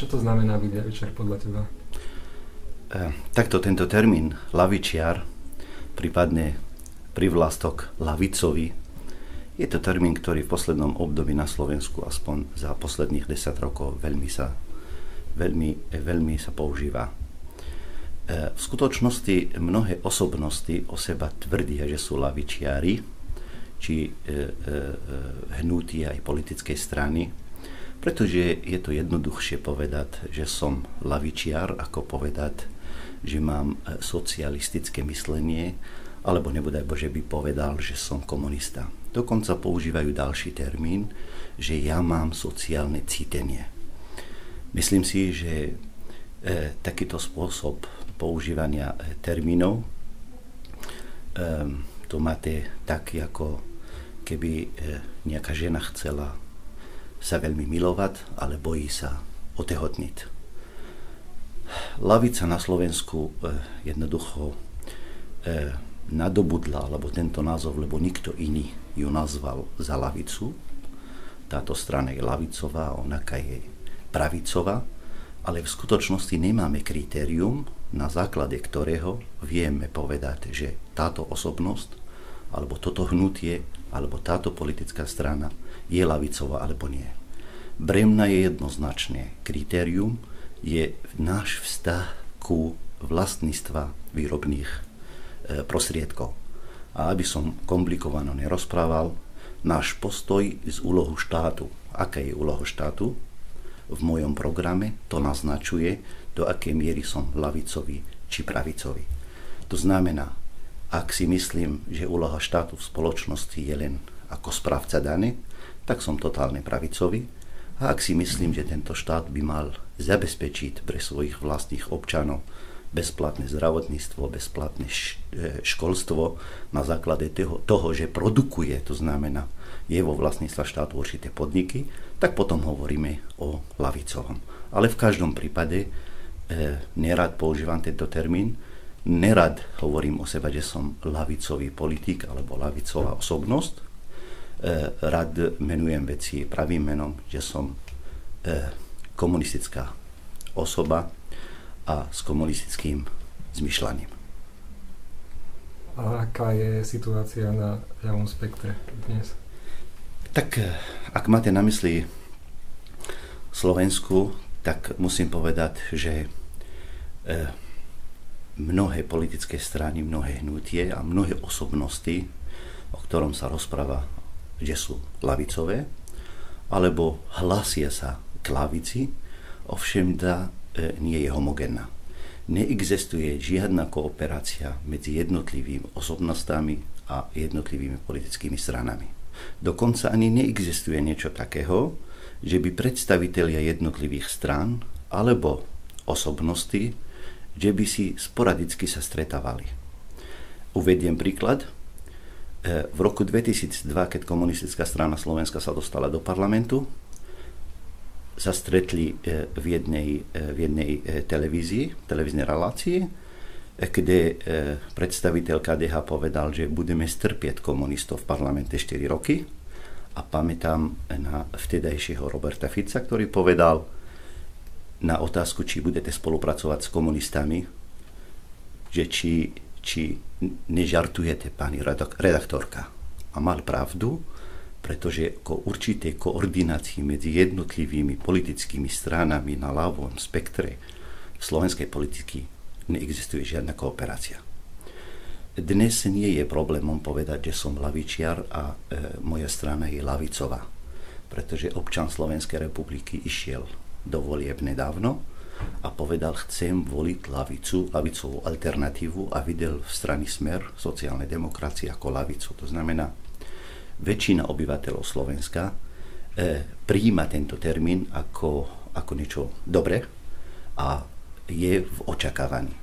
Čo to znamená byť ľavičiar podľa teba? Takto tento termín ľavičiar, prípadne privlastok ľavicový, je to termín, ktorý v poslednom období na Slovensku, aspoň za posledných 10 rokov, veľmi sa používa. V skutočnosti mnohé osobnosti o seba tvrdia, že sú ľavičiari, či hnutia aj politickej strany, pretože je to jednoduchšie povedať, že som ľavičiar, ako povedať, že mám socialistické myslenie, alebo nebodaj Bože by povedal, že som komunista. Dokonca používajú ďalší termín, že ja mám sociálne cítenie. Myslím si, že takýto spôsob používania termínov to máte tak, ako keby nejaká žena chcela sa veľmi milovať, ale bojí sa otehotniť. Lavica na Slovensku jednoducho nadobudla, alebo tento názov, lebo nikto iný ju nazval za lavicu. Táto strana je lavicová, onaká je pravicová, ale v skutočnosti nemáme kritérium, na základe ktorého vieme povedať, že táto osobnosť, alebo toto hnutie, alebo táto politická strana je lavicová, alebo nie. Pre mňa je jednoznačné kritérium, je náš vztah ku vlastníctva výrobných prostriedkov. A aby som komplikovano nerozprával, náš postoj z úlohu štátu. Aká je úloha štátu? V mojom programe to naznačuje, do akej miery som ľavicový či pravicový. To znamená, ak si myslím, že úloha štátu v spoločnosti je len ako správca dane, tak som totálne pravicový. A ak si myslím, že tento štát by mal zabezpečiť pre svojich vlastných občanov bezplatné zdravotníctvo, bezplatné školstvo na základe toho, že produkuje, to znamená, je vo vlastníctve štátu určité podniky, tak potom hovoríme o lavicovom. Ale v každom prípade nerad používam tento termín, nerad hovorím o sebe, že som lavicový politik alebo lavicová osobnosť. Rád menujem veci pravým menom, že som komunistická osoba a s komunistickým zmyšľaním. A aká je situácia na ľavom spektre dnes? Tak ak máte na mysli Slovensku, tak musím povedať, že mnohé politické strany, mnohé hnutie a mnohé osobnosti, o ktorom sa rozpráva, že sú ľavicové, alebo hlásia sa k lavici, ovšem nie je homogénna. Neexistuje žiadna kooperácia medzi jednotlivými osobnostami a jednotlivými politickými stranami. Dokonca ani neexistuje niečo takého, že by predstavitelia jednotlivých strán alebo osobnosti, že by si sporadicky sa stretávali. Uvediem príklad. V roku 2002, keď komunistická strana Slovenska sa dostala do parlamentu, sa stretli v jednej televíznej relácii, kde predstaviteľ KDH povedal, že budeme strpieť komunistov v parlamente 4 roky. A pamätám na vtedajšieho Roberta Fica, ktorý povedal na otázku, či budete spolupracovať s komunistami, že či nežartujete, pani redaktorka. A mal pravdu, pretože ko určitej koordinácii medzi jednotlivými politickými stranami na ľavom spektre v slovenskej politiky neexistuje žiadna kooperácia. Dnes nie je problémom povedať, že som ľavičiar a moja strana je ľavicová, pretože občan Slovenskej republiky išiel do volieb nedávno a povedal, chcem voliť ľavicovú alternatívu a videl v strane Smer sociálnej demokracie ako ľavicu. To znamená, väčšina obyvateľov Slovenska prijíma tento termín ako niečo dobré a je v očakávaní.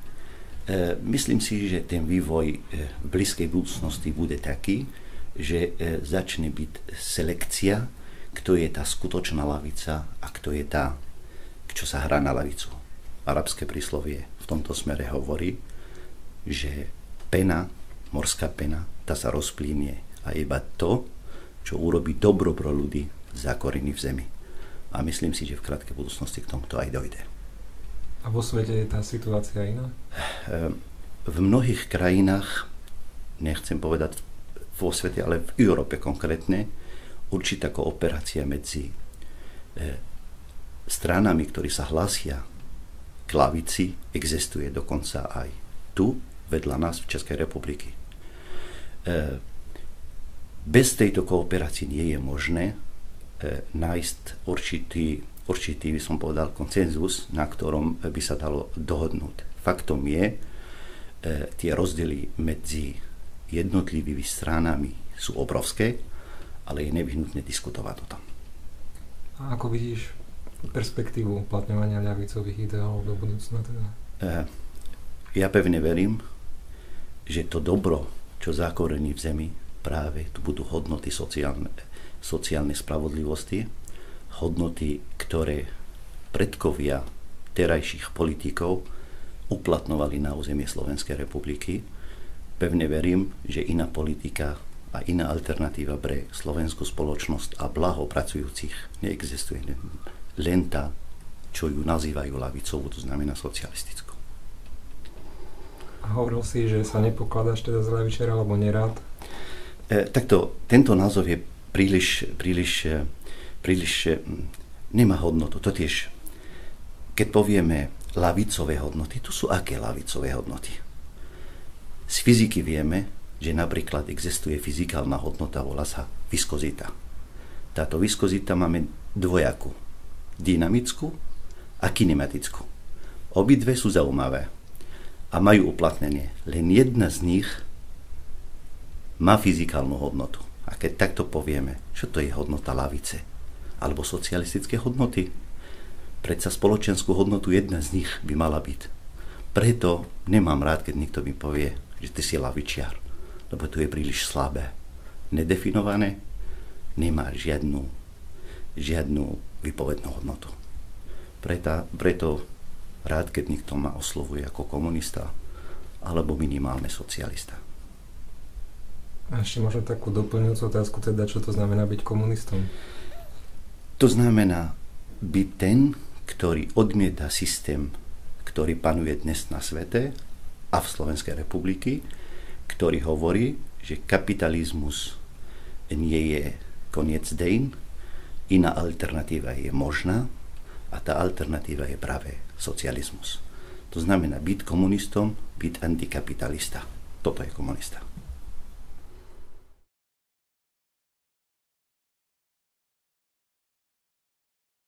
Myslím si, že ten vývoj v blízkej budúcnosti bude taký, že začne byť selekcia, kto je tá skutočná lavica a kto je tá, čo sa hrá na lavicu. Arabské príslovie v tomto smere hovorí, že pena, morská pena, tá sa rozplynie a iba to, čo urobí dobro pro ľudí, zakorí v zemi. a myslím si, že v krátkej budúcnosti k tomuto aj dojde. A vo svete je tá situácia iná? V mnohých krajinách, nechcem povedať vo svete, ale v Európe konkrétne, určitá kooperácia medzi stranami, ktorí sa hlásia k lavici, existuje dokonca aj tu, vedľa nás v Českej republiky. Bez tejto kooperácie nie je možné nájsť určitý, by som povedal, konsenzus, na ktorom by sa dalo dohodnúť. Faktom je, tie rozdiely medzi jednotlivými stranami sú obrovské, ale je nevyhnutné diskutovať o tom. A ako vidíš perspektívu uplatňovania ľavicových ideálov do budúcna teda? Ja pevne verím, že to dobro, čo zakorení v zemi, práve tu budú hodnoty sociálnej spravodlivosti, hodnoty, ktoré predkovia terajších politikov uplatňovali na územie Slovenskej republiky. Pevne verím, že iná politika a iná alternatíva pre slovenskú spoločnosť a blaho pracujúcich neexistuje. Len tá, čo ju nazývajú ľavicovú, to znamená socialistickú. A hovoril si, že sa nepokladáš teda z ľavičiara, alebo nerád? Tento názov je príliš nemá hodnotu. Totiž, keď povieme ľavicové hodnoty, to sú aké ľavicové hodnoty? Z fyziky vieme, že napríklad existuje fyzikálna hodnota, volá sa viskozita. Táto viskozita máme dvojakú, dynamickú a kinematickú. Obidve sú zaujímavé a majú uplatnenie. Len jedna z nich má fyzikálnu hodnotu. A keď takto povieme, čo to je hodnota lavice alebo socialistické hodnoty, predsa spoločenskú hodnotu jedna z nich by mala byť. Preto nemám rád, keď niekto mi povie, že ty si lavičiar, lebo to je príliš slabé, nedefinované, nemá žiadnu výpovednú hodnotu. Preto rád, keď niekto ma oslovuje ako komunista alebo minimálne socialista. A ešte možno takú doplňujúcu otázku, teda čo to znamená byť komunistom? To znamená byť ten, ktorý odmieta systém, ktorý panuje dnes na svete a v Slovenskej republiky, ktorý hovorí, že kapitalizmus nie je koniec dejín, iná alternatíva je možná a tá alternatíva je práve socializmus. To znamená byť komunistom, byť antikapitalista. Toto je komunista.